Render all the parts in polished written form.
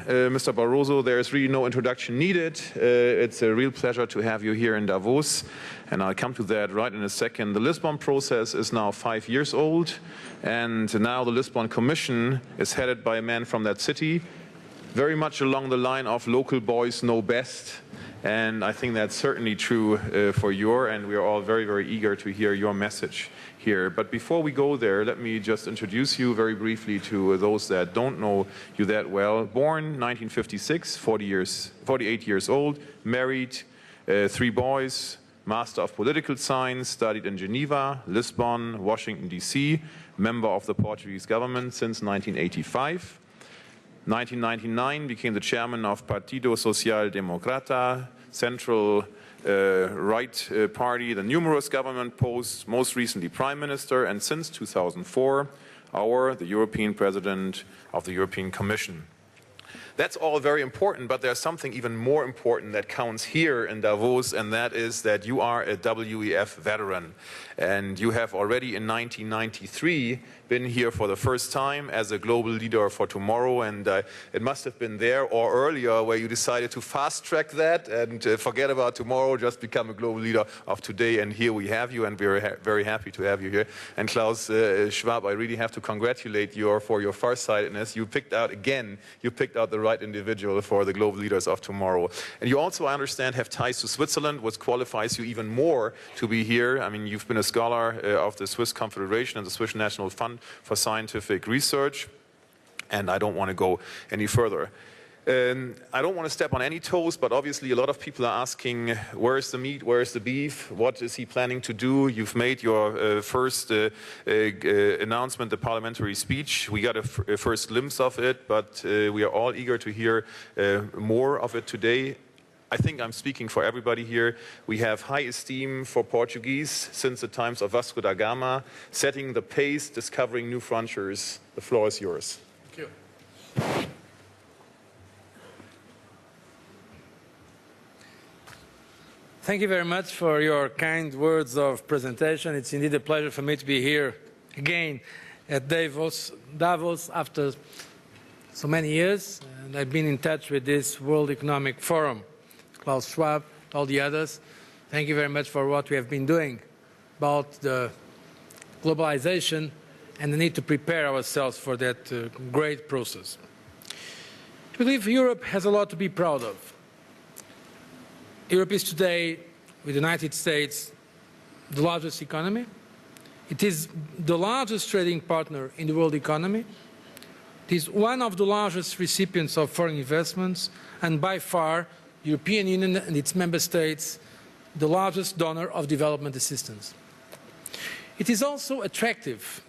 Mr. Barroso, there is really no introduction needed. It's a real pleasure to have you here in Davos, and I'll come to that right in a second. The Lisbon process is now 5 years old, and now the Lisbon Commission is headed by a man from that city, very much along the line of local boys know best. And I think that's certainly true for you, and we are all very, very eager to hear your message here. But before we go there, let me just introduce you very briefly to those that don't know you that well. Born 1956, 48 years old, married, 3 boys, Master of Political Science, studied in Geneva, Lisbon, Washington, D.C., member of the Portuguese government since 1985. 1999 became the chairman of Partido Social Democrata, central right party, the numerous government posts, most recently prime minister, and since 2004, the European president of the European Commission. That's all very important, but there's something even more important that counts here in Davos, and that is that you are a WEF veteran. And you have already in 1993 been here for the first time as a global leader for tomorrow, and it must have been there or earlier where you decided to fast-track that and forget about tomorrow, just become a global leader of today, and here we have you, and we're very happy to have you here. And Klaus Schwab, I really have to congratulate you for your farsightedness. You picked out the right individual for the global leaders of tomorrow. And you also, I understand, have ties to Switzerland, which qualifies you even more to be here. I mean, you've been a scholar of the Swiss Confederation and the Swiss National Fund for Scientific Research, and I don't want to go any further. I don't want to step on any toes, but obviously a lot of people are asking, where's the meat, where's the beef, what is he planning to do? You've made your first announcement, the Parliamentary Speech. We got a first glimpse of it, but we are all eager to hear more of it today. I think I'm speaking for everybody here. We have high esteem for Portuguese since the times of Vasco da Gama, setting the pace, discovering new frontiers. The floor is yours. Thank you. Thank you very much for your kind words of presentation. It's indeed a pleasure for me to be here again at Davos after so many years, and I've been in touch with this World Economic Forum. Klaus Schwab, all the others, thank you very much for what we have been doing about the globalization and the need to prepare ourselves for that great process. I believe Europe has a lot to be proud of. Europe is today, with the United States, the largest economy. It is the largest trading partner in the world economy. It is one of the largest recipients of foreign investments, and by far, the European Union and its member states, the largest donor of development assistance. It is also attractive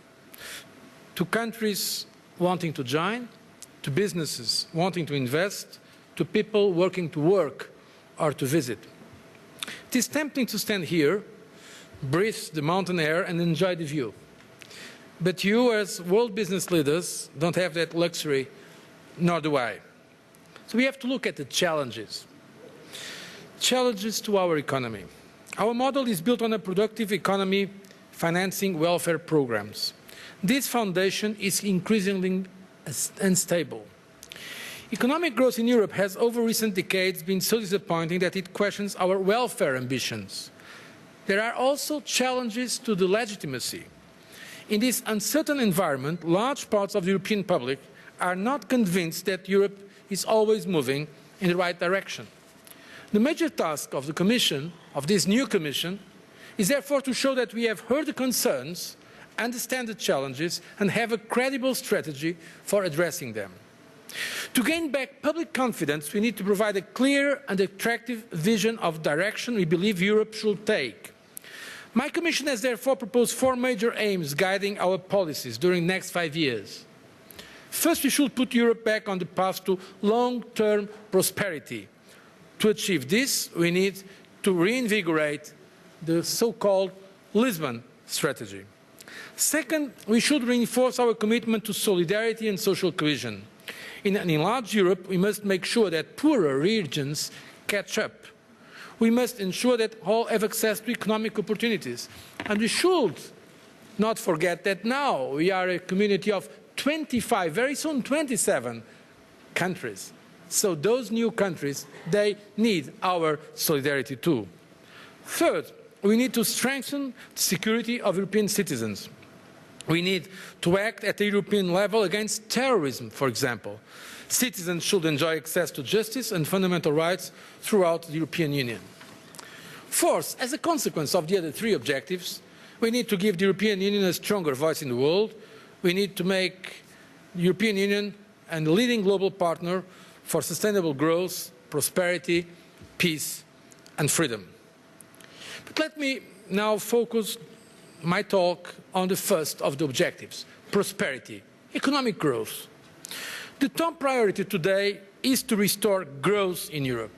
to countries wanting to join, to businesses wanting to invest, to people working to work or to visit. It is tempting to stand here, breathe the mountain air and enjoy the view. But you, as world business leaders, don't have that luxury, nor do I. So we have to look at the challenges. Challenges to our economy. Our model is built on a productive economy financing welfare programs. This foundation is increasingly unstable. Economic growth in Europe has over recent decades been so disappointing that it questions our welfare ambitions. There are also challenges to the legitimacy. In this uncertain environment, large parts of the European public are not convinced that Europe is always moving in the right direction. The major task of the Commission, of this new Commission, is therefore to show that we have heard the concerns, understand the challenges, and have a credible strategy for addressing them. To gain back public confidence, we need to provide a clear and attractive vision of direction we believe Europe should take. My Commission has therefore proposed 4 major aims guiding our policies during the next 5 years. First, we should put Europe back on the path to long-term prosperity. To achieve this, we need to reinvigorate the so-called Lisbon strategy. Second, we should reinforce our commitment to solidarity and social cohesion. In an enlarged Europe, we must make sure that poorer regions catch up. We must ensure that all have access to economic opportunities. And we should not forget that now we are a community of 25, very soon 27 countries. So those new countries, they need our solidarity too. Third, we need to strengthen the security of European citizens. We need to act at the European level against terrorism, for example. Citizens should enjoy access to justice and fundamental rights throughout the European Union. Fourth, as a consequence of the other three objectives, we need to give the European Union a stronger voice in the world. We need to make the European Union a leading global partner for sustainable growth, prosperity, peace and freedom. But let me now focus my talk on the first of the objectives, prosperity, economic growth. The top priority today is to restore growth in Europe.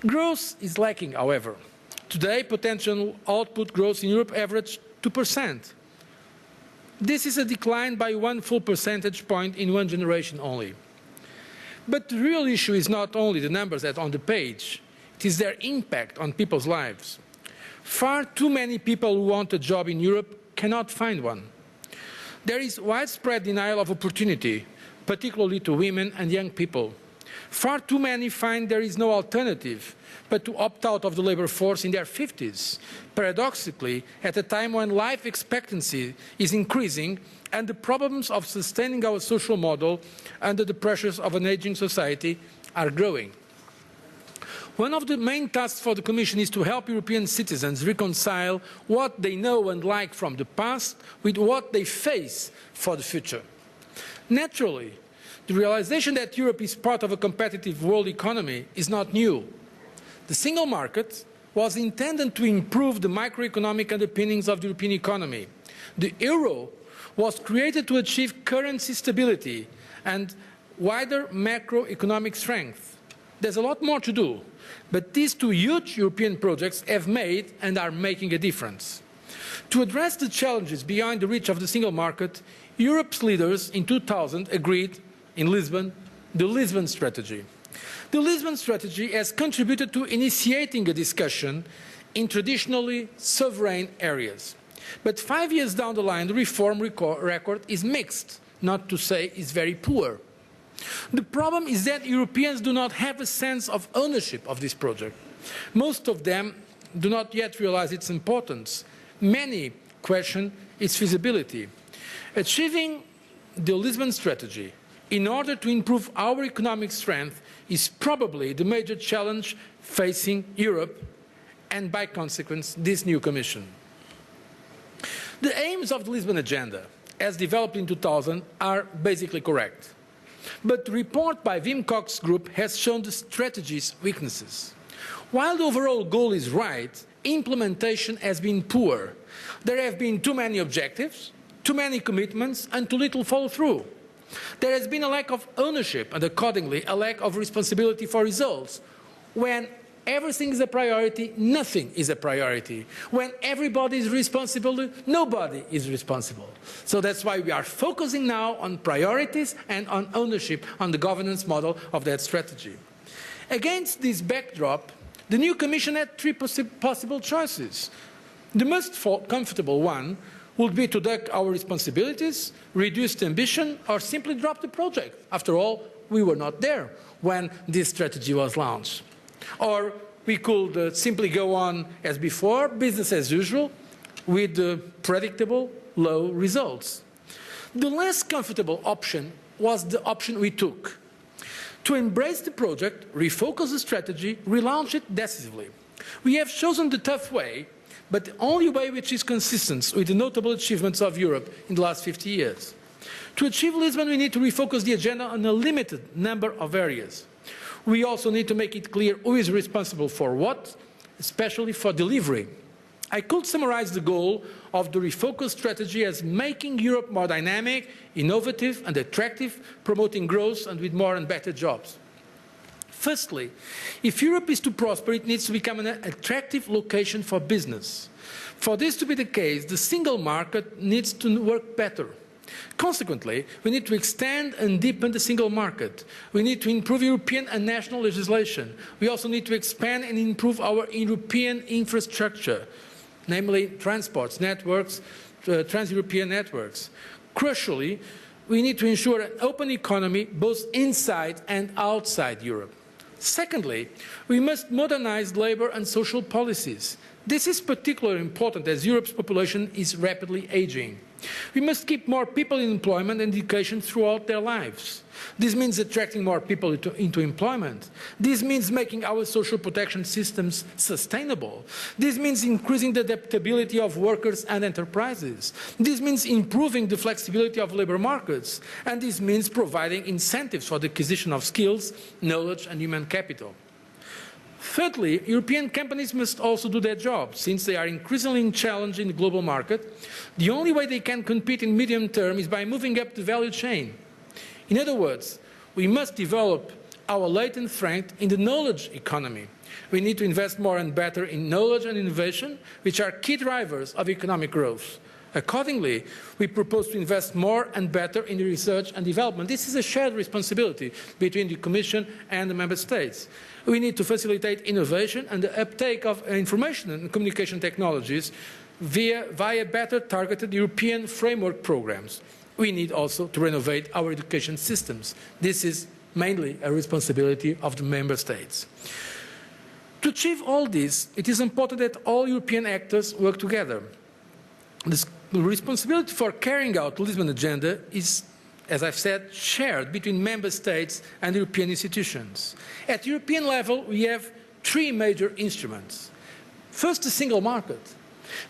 Growth is lacking, however. Today, potential output growth in Europe averaged 2%. This is a decline by 1 full percentage point in one generation only. But the real issue is not only the numbers that are on the page, it is their impact on people's lives. Far too many people who want a job in Europe cannot find one. There is widespread denial of opportunity, particularly to women and young people. Far too many find there is no alternative but to opt out of the labour force in their 50s, paradoxically at a time when life expectancy is increasing and the problems of sustaining our social model under the pressures of an ageing society are growing. One of the main tasks for the Commission is to help European citizens reconcile what they know and like from the past with what they face for the future. Naturally, the realization that Europe is part of a competitive world economy is not new. The single market was intended to improve the macroeconomic underpinnings of the European economy. The euro was created to achieve currency stability and wider macroeconomic strength. There's a lot more to do, but these two huge European projects have made and are making a difference. To address the challenges beyond the reach of the single market, Europe's leaders in 2000 agreed in Lisbon, the Lisbon Strategy. The Lisbon Strategy has contributed to initiating a discussion in traditionally sovereign areas. But 5 years down the line, the reform record is mixed, not to say is very poor. The problem is that Europeans do not have a sense of ownership of this project. Most of them do not yet realize its importance. Many question its feasibility. Achieving the Lisbon Strategy in order to improve our economic strength is probably the major challenge facing Europe and, by consequence, this new Commission. The aims of the Lisbon Agenda, as developed in 2000, are basically correct. But the report by Wim Kok's group has shown the strategy's weaknesses. While the overall goal is right, implementation has been poor. There have been too many objectives, too many commitments, and too little follow-through. There has been a lack of ownership and, accordingly, a lack of responsibility for results. When everything is a priority, nothing is a priority. When everybody is responsible, nobody is responsible. So that's why we are focusing now on priorities and on ownership, on the governance model of that strategy. Against this backdrop, the new Commission had three possible choices. The most comfortable one would be to duck our responsibilities, reduce the ambition, or simply drop the project. After all, we were not there when this strategy was launched. Or we could simply go on as before, business as usual, with predictable low results. The less comfortable option was the option we took. To embrace the project, refocus the strategy, relaunch it decisively. We have chosen the tough way, but the only way which is consistent with the notable achievements of Europe in the last 50 years. To achieve Lisbon, we need to refocus the agenda on a limited number of areas. We also need to make it clear who is responsible for what, especially for delivery. I could summarize the goal of the refocused strategy as making Europe more dynamic, innovative and attractive, promoting growth and with more and better jobs. Firstly, if Europe is to prosper, it needs to become an attractive location for business. For this to be the case, the single market needs to work better. Consequently, we need to extend and deepen the single market. We need to improve European and national legislation. We also need to expand and improve our European infrastructure, namely transports, networks, trans-European networks. Crucially, we need to ensure an open economy both inside and outside Europe. Secondly, we must modernize labour and social policies. This is particularly important as Europe's population is rapidly ageing. We must keep more people in employment and education throughout their lives. This means attracting more people into employment. This means making our social protection systems sustainable. This means increasing the adaptability of workers and enterprises. This means improving the flexibility of labour markets. And this means providing incentives for the acquisition of skills, knowledge and human capital. Thirdly, European companies must also do their job. Since they are increasingly challenged in the global market, the only way they can compete in medium term is by moving up the value chain. In other words, we must develop our latent strength in the knowledge economy. We need to invest more and better in knowledge and innovation, which are key drivers of economic growth. Accordingly, we propose to invest more and better in research and development. This is a shared responsibility between the Commission and the Member States. We need to facilitate innovation and the uptake of information and communication technologies via better targeted European framework programs. We need also to renovate our education systems. This is mainly a responsibility of the Member States. To achieve all this, it is important that all European actors work together. The responsibility for carrying out the Lisbon Agenda is, as I've said, shared between Member States and European institutions. At European level, we have three major instruments. First, the single market.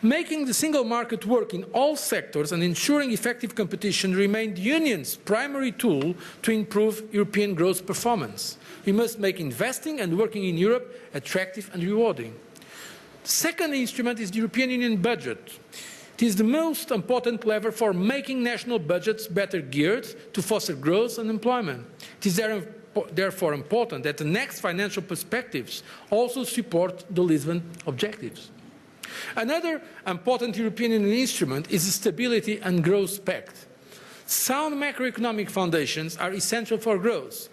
Making the single market work in all sectors and ensuring effective competition remain the Union's primary tool to improve European growth performance. We must make investing and working in Europe attractive and rewarding. The second instrument is the European Union budget. It is the most important lever for making national budgets better geared to foster growth and employment. It is therefore important that the next financial perspectives also support the Lisbon objectives. Another important European Union instrument is the Stability and Growth Pact. Sound macroeconomic foundations are essential for growth.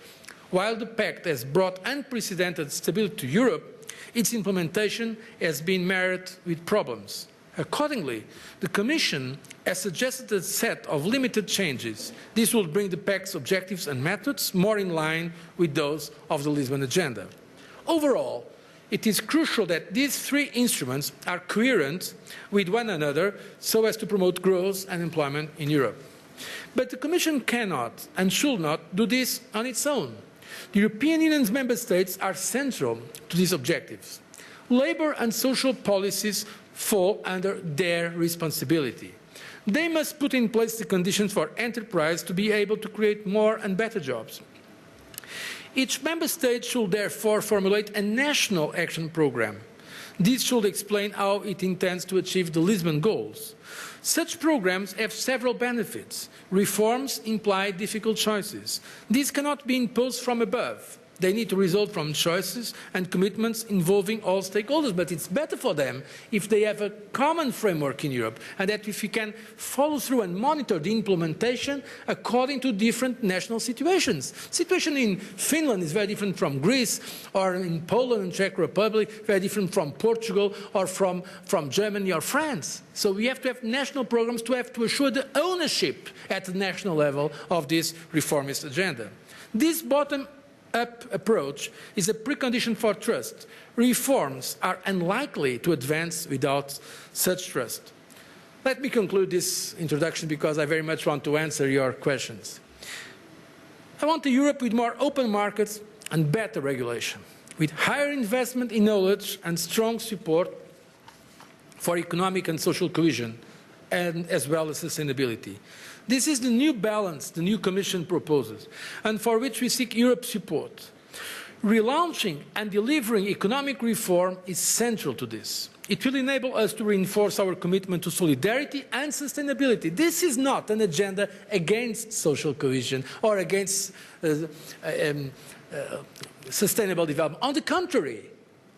While the pact has brought unprecedented stability to Europe, its implementation has been marred with problems. Accordingly, the Commission has suggested a set of limited changes. This will bring the Pact's objectives and methods more in line with those of the Lisbon Agenda. Overall, it is crucial that these three instruments are coherent with one another so as to promote growth and employment in Europe. But the Commission cannot and should not do this on its own. The European Union's Member States are central to these objectives. Labour and social policies fall under their responsibility. They must put in place the conditions for enterprise to be able to create more and better jobs. Each Member State should therefore formulate a national action programme. This should explain how it intends to achieve the Lisbon goals. Such programmes have several benefits. Reforms imply difficult choices. These cannot be imposed from above. They need to result from choices and commitments involving all stakeholders, but it's better for them if they have a common framework in Europe and that if we can follow through and monitor the implementation according to different national situations. The situation in Finland is very different from Greece, or in Poland and Czech Republic, very different from Portugal or from Germany or France. So we have to have national programs to assure the ownership at the national level of this reformist agenda. This bottom-up approach is a precondition for trust. Reforms are unlikely to advance without such trust. Let me conclude this introduction because I very much want to answer your questions. I want a Europe with more open markets and better regulation, with higher investment in knowledge and strong support for economic and social cohesion, and as well as sustainability. This is the new balance the new Commission proposes, and for which we seek Europe's support. Relaunching and delivering economic reform is central to this. It will enable us to reinforce our commitment to solidarity and sustainability. This is not an agenda against social cohesion or against sustainable development. On the contrary,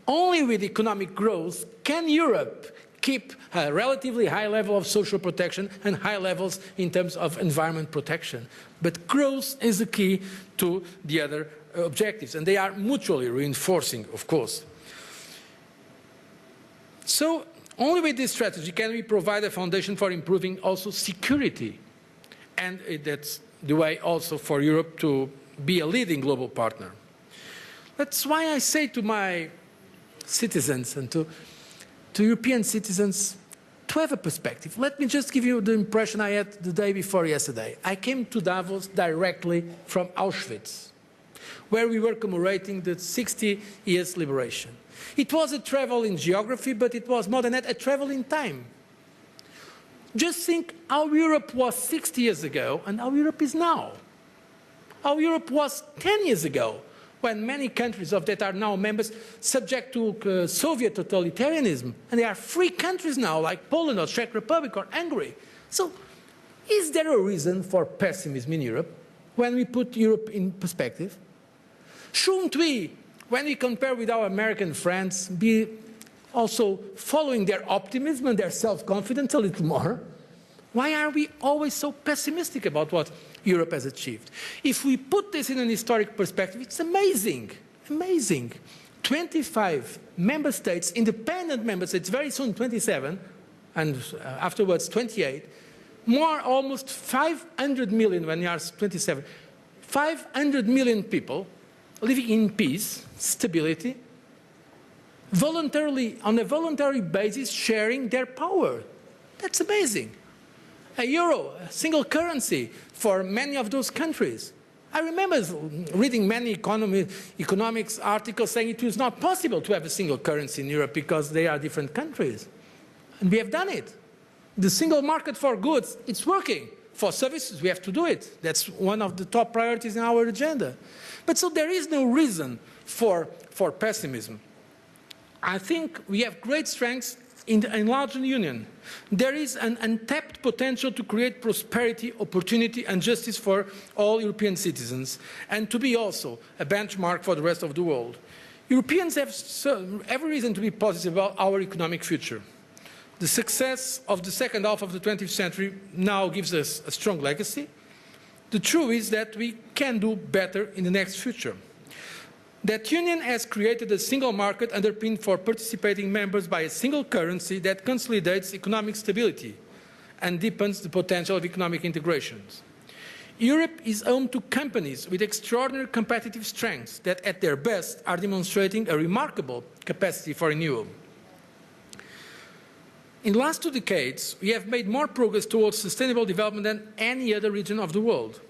only with economic growth can Europe keep a relatively high level of social protection and high levels in terms of environment protection. But growth is the key to the other objectives, and they are mutually reinforcing, of course. So, only with this strategy can we provide a foundation for improving also security. And that's the way also for Europe to be a leading global partner. That's why I say to my citizens and to European citizens to have a perspective. Let me just give you the impression I had the day before yesterday. I came to Davos directly from Auschwitz, where we were commemorating the 60 years liberation. It was a travel in geography, but it was more than that, a travel in time. Just think how Europe was 60 years ago and how Europe is now. How Europe was 10 years ago, when many countries that are now members subject to Soviet totalitarianism, and they are free countries now, like Poland or Czech Republic or Hungary. So, is there a reason for pessimism in Europe when we put Europe in perspective? Shouldn't we, when we compare with our American friends, be also following their optimism and their self-confidence a little more? Why are we always so pessimistic about what Europe has achieved? If we put this in an historic perspective, it's amazing, amazing. 25 member states, independent member states, very soon 27, and afterwards 28, more almost 500 million when you are 27, 500 million people living in peace, stability, voluntarily, on a voluntary basis, sharing their power. That's amazing. A euro, a single currency for many of those countries. I remember reading many economics articles saying it was not possible to have a single currency in Europe because they are different countries. And we have done it. The single market for goods, it's working. For services, we have to do it. That's one of the top priorities in our agenda. But so there is no reason for pessimism. I think we have great strengths in the enlarged union. There is an untapped potential to create prosperity, opportunity and justice for all European citizens, and to be also a benchmark for the rest of the world. Europeans have every reason to be positive about our economic future. The success of the second half of the 20th century now gives us a strong legacy. The truth is that we can do better in the next future. That union has created a single market underpinned for participating members by a single currency that consolidates economic stability and deepens the potential of economic integrations. Europe is home to companies with extraordinary competitive strengths that at their best are demonstrating a remarkable capacity for renewal. In the last 2 decades, we have made more progress towards sustainable development than any other region of the world.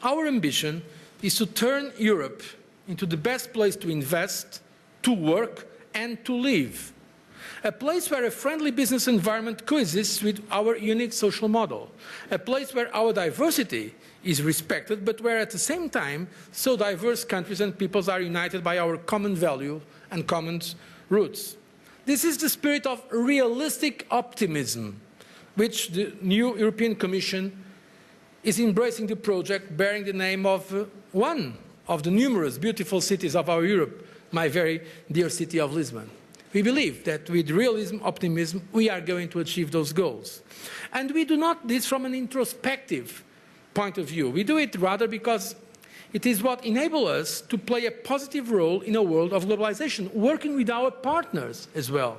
Our ambition is to turn Europe into the best place to invest, to work and to live. A place where a friendly business environment coexists with our unique social model. A place where our diversity is respected, but where at the same time, so diverse countries and peoples are united by our common value and common roots. This is the spirit of realistic optimism, which the new European Commission is embracing the project bearing the name of one of the numerous beautiful cities of our Europe, my very dear city of Lisbon. We believe that with realism, optimism, we are going to achieve those goals. And we do not do this from an introspective point of view. We do it rather because it is what enables us to play a positive role in a world of globalization, working with our partners as well.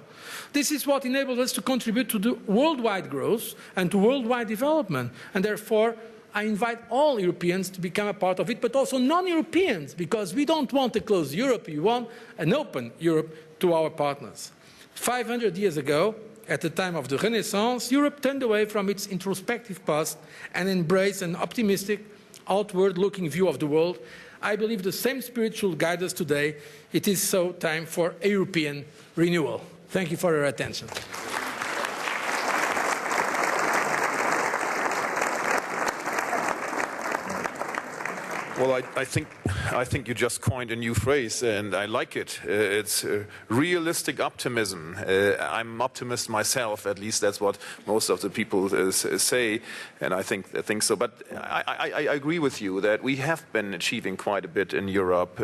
This is what enables us to contribute to the worldwide growth and to worldwide development, and therefore I invite all Europeans to become a part of it, but also non-Europeans, because we don't want a closed Europe, we want an open Europe to our partners. 500 years ago, at the time of the Renaissance, Europe turned away from its introspective past and embraced an optimistic, outward-looking view of the world. I believe the same spirit should guide us today. It is so time for a European renewal. Thank you for your attention. Well, I think you just coined a new phrase, and I like it. It's realistic optimism. I'm an optimist myself, at least that's what most of the people say, and I think so. But I agree with you that we have been achieving quite a bit in Europe.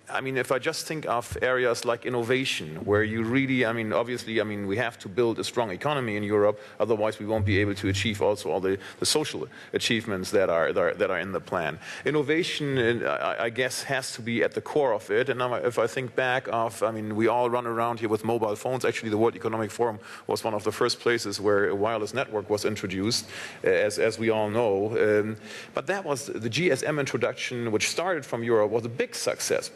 I mean, if I just think of areas like innovation, where you really, I mean, obviously, I mean, we have to build a strong economy in Europe, otherwise we won't be able to achieve also all the social achievements that are in the plan. Innovation, I guess, has to be at the core of it. And now if I think back of, I mean, we all run around here with mobile phones. Actually, the World Economic Forum was one of the first places where a wireless network was introduced, as we all know. But that was the GSM introduction, which started from Europe, was a big success,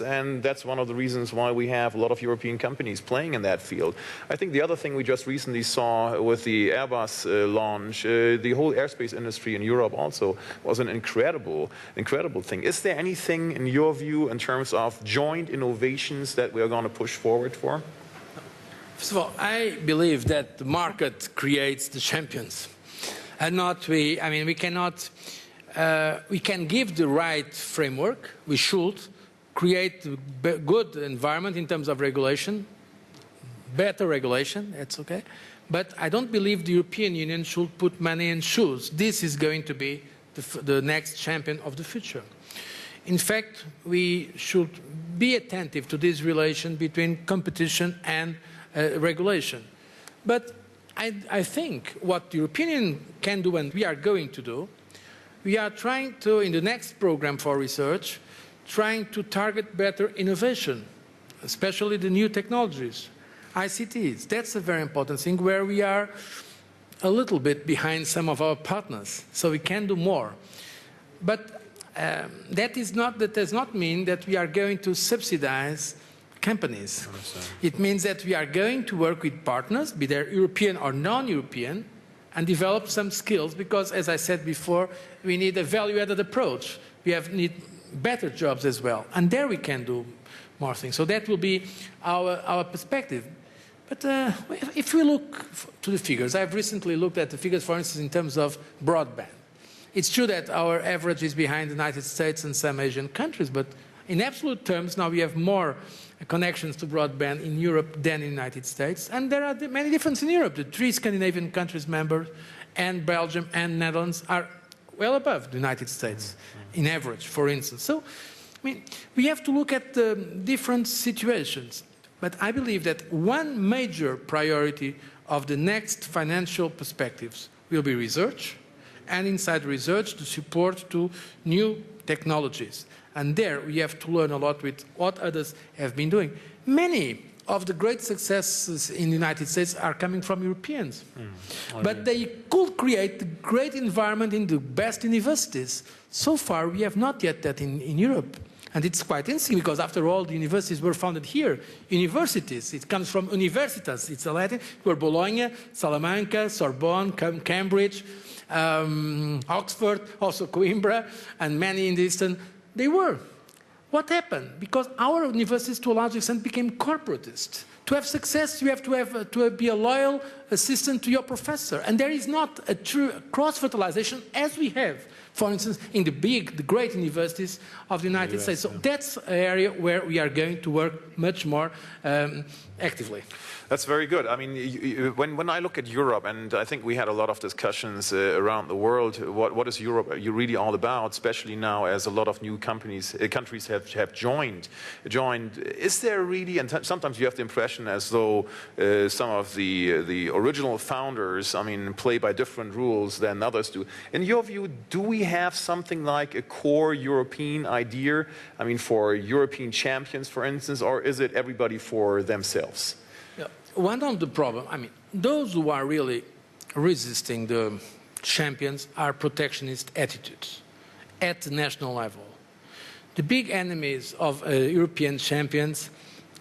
and that's one of the reasons why we have a lot of European companies playing in that field. I think the other thing we just recently saw with the Airbus launch, the whole airspace industry in Europe also was an incredible thing. Is there anything, in your view, in terms of joint innovations that we are going to push forward for? First of all, I believe that the market creates the champions, and not we. I mean, we cannot. We can give the right framework. We should create a good environment in terms of regulation, better regulation, that's okay. But I don't believe the European Union should put money in shoes. This is going to be the next champion of the future. In fact, we should be attentive to this relation between competition and regulation. But I think what the European Union can do, and we are going to do, we are trying to, in the next program for research, trying to target better innovation, especially the new technologies, ICTs. That's a very important thing where we are a little bit behind some of our partners, so we can do more. But that does not mean that we are going to subsidize companies. It means that we are going to work with partners, be they European or non-European, and develop some skills, because, as I said before, we need a value-added approach. We need better jobs as well, and there we can do more things. So that will be our perspective. But if we look to the figures, I've recently looked at the figures, for instance, in terms of broadband. It's true that our average is behind the United States and some Asian countries, but in absolute terms, now we have more connections to broadband in Europe than in the United States. And there are many differences in Europe. The 3 Scandinavian countries members and Belgium and Netherlands are well above the United States in average, for instance. So, I mean, we have to look at the different situations. But I believe that one major priority of the next financial perspectives will be research, and inside research, the support to new technologies. And there we have to learn a lot with what others have been doing. Many of the great successes in the United States are coming from Europeans. But they could create a great environment in the best universities. So far, we have not yet that in Europe. And it's quite interesting, because after all, the universities were founded here. Universities, it comes from universitas. It's a Latin. Were Bologna, Salamanca, Sorbonne, Cambridge, Oxford, also Coimbra, and many in the Eastern. They were. What happened? Because our universities, to a large extent, became corporatist. To have success, you have to be a loyal assistant to your professor. And there is not a true cross-fertilization as we have, for instance, in the great universities of the United States. So that's an area where we are going to work much more actively. That's very good. I mean, when I look at Europe, and I think we had a lot of discussions around the world, what is Europe really all about, especially now as a lot of new countries have joined. Is there really, and sometimes you have the impression as though some of the original founders, I mean, play by different rules than others do. In your view, do we have something like a core European idea, I mean, for European champions, for instance, or is it everybody for themselves? One of the problems, I mean, those who are really resisting the champions are protectionist attitudes at the national level. The big enemies of European champions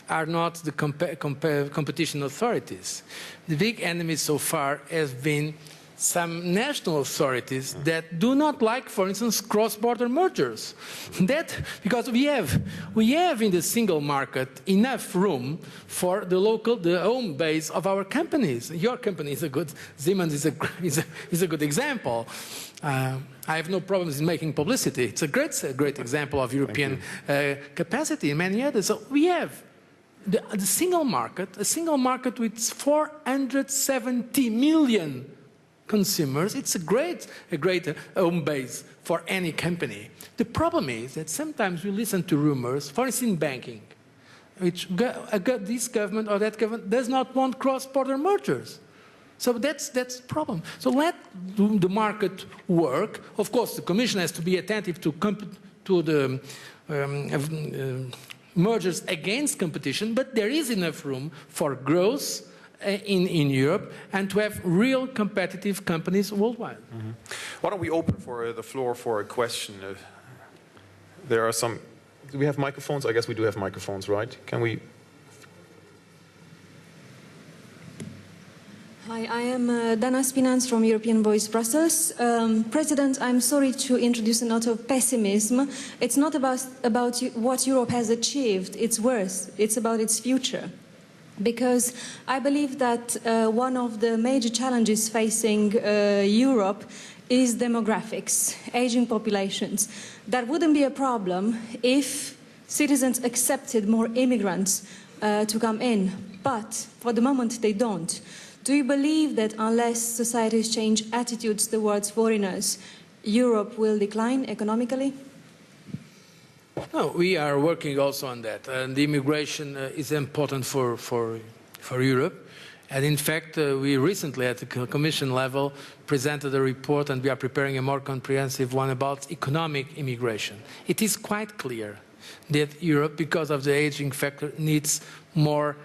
are not the competition authorities. The big enemies so far have been some national authorities that do not like, for instance, cross-border mergers. Because we have in the single market enough room for the home base of our companies. Your company is a good, Siemens is a good example. I have no problems in making publicity. It's a great example of European capacity and many others. So we have the single market, a single market with 470 million consumers, it's a great home base for any company. The problem is that sometimes we listen to rumors, for instance in banking, which this government or that government does not want cross-border mergers. So that's the problem. So let the market work. Of course, the Commission has to be attentive to the mergers against competition, but there is enough room for growth in Europe and to have real competitive companies worldwide. Mm-hmm. Why don't we open for the floor for a question? There are some. Do we have microphones? I guess we do have microphones, right? Can we? Hi, I am Dana Spinans from European Voice Brussels. President, I'm sorry to introduce a note of pessimism. It's not about what Europe has achieved, it's worse. It's about its future. Because I believe that one of the major challenges facing Europe is demographics, aging populations. That wouldn't be a problem if citizens accepted more immigrants to come in, but for the moment they don't. Do you believe that unless societies change attitudes towards foreigners, Europe will decline economically? No, we are working also on that. And the immigration is important for Europe. And in fact, we recently at the Commission level presented a report and we are preparing a more comprehensive one about economic immigration. It is quite clear that Europe, because of the aging factor, needs more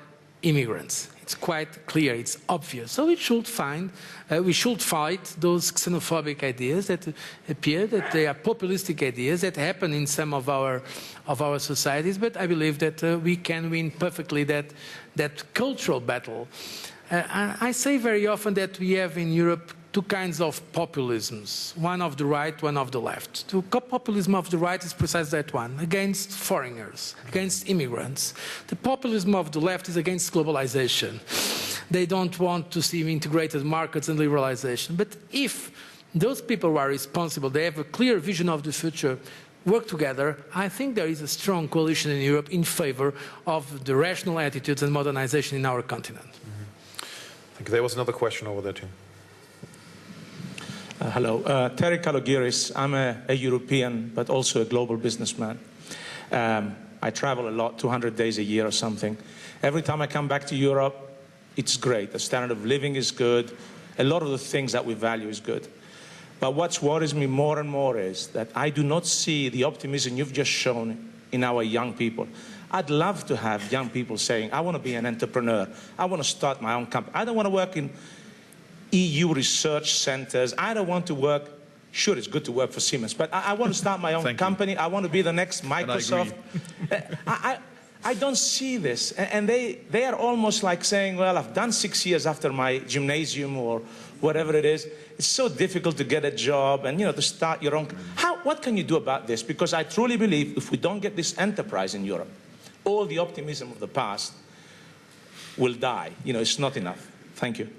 immigrants. It's quite clear, it's obvious. So we should fight those xenophobic ideas that appear, that they are populistic ideas that happen in some of our societies, but I believe that we can win perfectly that cultural battle. I say very often that we have in Europe two kinds of populisms, one of the right, one of the left. The populism of the right is precisely that one, against foreigners, against immigrants. The populism of the left is against globalization. They don't want to see integrated markets and liberalization. But if those people who are responsible, they have a clear vision of the future, work together, I think there is a strong coalition in Europe in favor of the rational attitudes and modernization in our continent. Mm-hmm. I think there was another question over there too. Hello, Terry Kalogiris. I'm a European, but also a global businessman. I travel a lot, 200 days a year or something. Every time I come back to Europe, it's great. The standard of living is good. A lot of the things that we value is good. But what worries me more and more is that I do not see the optimism you've just shown in our young people. I'd love to have young people saying, I want to be an entrepreneur. I want to start my own company. I don't want to work in EU research centers. I don't want to work, sure, it's good to work for Siemens, but I want to start my own company. I want to be the next Microsoft. I don't see this. And they are almost like saying, well, I've done 6 years after my gymnasium or whatever it is. It's so difficult to get a job and, to start your own. What can you do about this? Because I truly believe if we don't get this enterprise in Europe, all the optimism of the past will die. It's not enough. Thank you.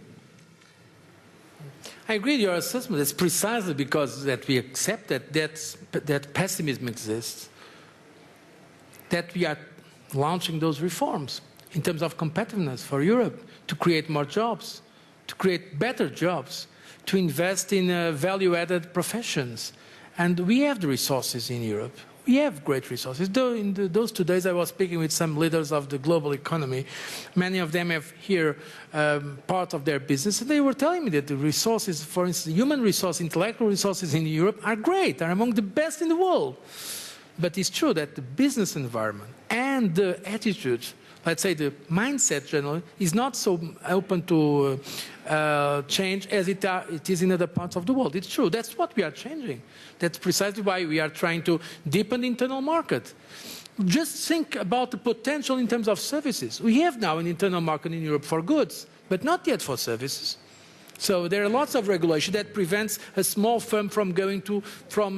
I agree with your assessment. It's precisely because that we accept that pessimism exists, that we are launching those reforms in terms of competitiveness for Europe, to create more jobs, to create better jobs, to invest in value-added professions. And we have the resources in Europe. We have great resources. Though in those 2 days I was speaking with some leaders of the global economy. Many of them have here part of their business. And they were telling me that the resources, for instance, human resources, intellectual resources in Europe are great, are among the best in the world. But it's true that the business environment and the attitude, let's say the mindset generally, is not so open to change as it is in other parts of the world. It's true. That's what we are changing. That's precisely why we are trying to deepen the internal market. Just think about the potential in terms of services. We have now an internal market in Europe for goods, but not yet for services. So there are lots of regulation that prevents a small firm from going from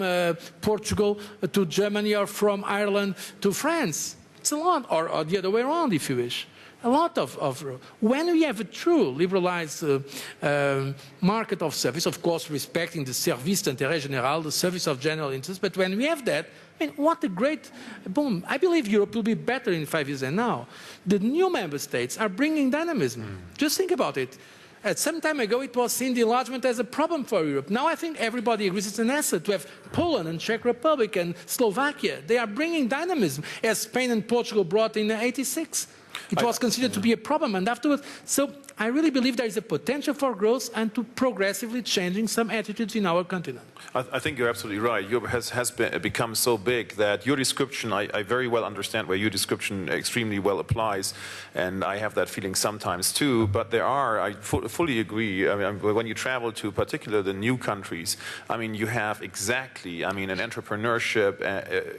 Portugal to Germany or from Ireland to France. It's a lot, or the other way around if you wish. A lot of when we have a true liberalized market of service, of course respecting the service d'intérêt général, the service of general interest, but when we have that, I mean, what a great boom. I believe Europe will be better in 5 years than now. The new member states are bringing dynamism. Just think about it. some time ago it was seen the enlargement as a problem for Europe. Now I think everybody agrees it's an asset to have Poland and Czech Republic and Slovakia. They are bringing dynamism, as Spain and Portugal brought in '86. It was considered to be a problem, and afterwards, so I really believe there is a potential for growth and to progressively changing some attitudes in our continent. I think you're absolutely right. Europe has become so big that your description, I very well understand where your description extremely well applies, and I have that feeling sometimes too. But there are, I fully agree, I mean, when you travel to particularly the new countries, I mean, you have exactly, I mean, an entrepreneurship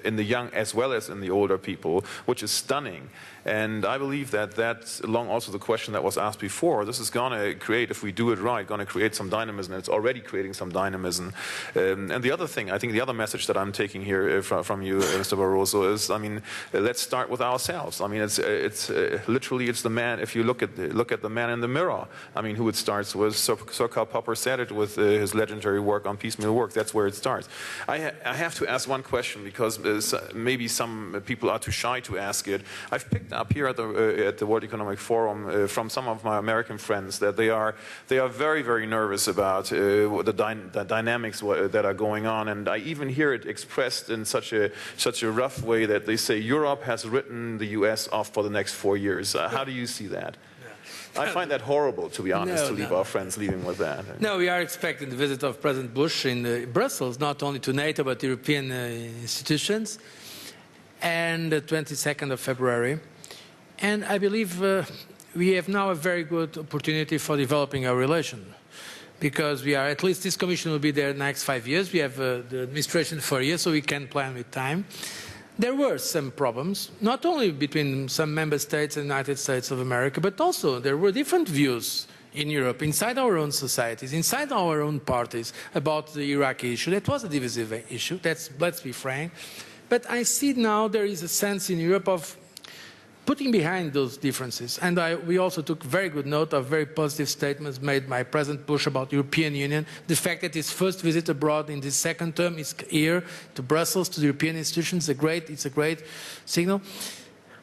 in the young as well as in the older people, which is stunning. And I believe that that's along also the question that was asked before. This is going to create, if we do it right, going to create some dynamism. And it's already creating some dynamism. And the other thing, I think the other message that I'm taking here from you, Mr. Barroso, is, I mean, let's start with ourselves. I mean, it's literally it's the man. If you look at the man in the mirror, I mean, who it starts with. Sir Karl Popper said it with his legendary work on piecemeal work. That's where it starts. I have to ask one question because maybe some people are too shy to ask it. I've picked up here at the World Economic Forum from some of my American friends that they are very, very nervous about the dynamics that are going on, and I even hear it expressed in such a rough way that they say Europe has written the US off for the next 4 years. How do you see that? I find that horrible, to be honest, to leave our friends leaving with that. No, we are expecting the visit of President Bush in Brussels, not only to NATO but European institutions, and the 22nd of February. And I believe we have now a very good opportunity for developing our relation, because we are, at least this Commission will be there the next 5 years. We have the administration for a year, so we can plan with time. There were some problems, not only between some member states and the United States of America, but also there were different views in Europe, inside our own societies, inside our own parties, about the Iraqi issue. That was a divisive issue, let's be frank. But I see now there is a sense in Europe of putting behind those differences. And we also took very good note of very positive statements made by President Bush about the European Union. The fact that his first visit abroad in this second term is here to Brussels, to the European institutions, it's a great signal.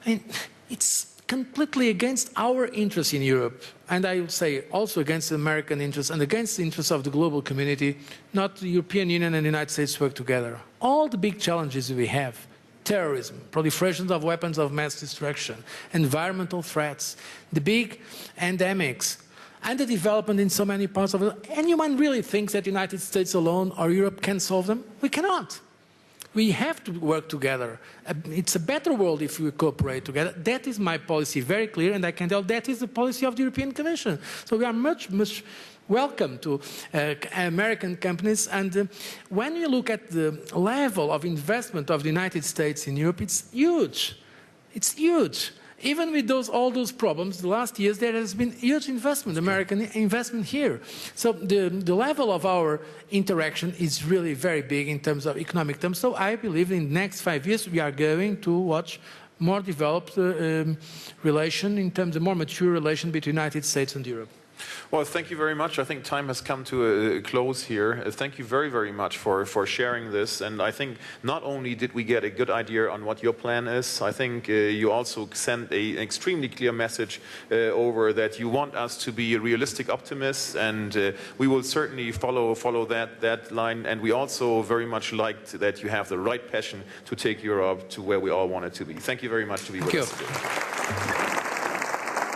I mean, it's completely against our interests in Europe, and I would say also against the American interests and against the interests of the global community, not the European Union and the United States work together. All the big challenges we have, terrorism, proliferation of weapons of mass destruction, environmental threats, the big endemics, and the development in so many parts of the world. Anyone really thinks that the United States alone or Europe can solve them? We cannot. We have to work together. It's a better world if we cooperate together. That is my policy, very clear, and I can tell that is the policy of the European Commission. So we are much welcome to American companies, and when you look at the level of investment of the United States in Europe, it's huge. It's huge. Even with all those problems, the last years there has been huge investment, American investment here. So the level of our interaction is really very big in terms of economic terms. So I believe in the next 5 years we are going to watch more developed relation in terms of more mature relation between the United States and Europe. Well, thank you very much. I think time has come to a close here. Thank you very, very much for sharing this. And I think not only did we get a good idea on what your plan is, I think you also sent an extremely clear message over that you want us to be realistic optimists, and we will certainly follow that line. And we also very much liked that you have the right passion to take Europe to where we all want it to be. Thank you very much to be with us today.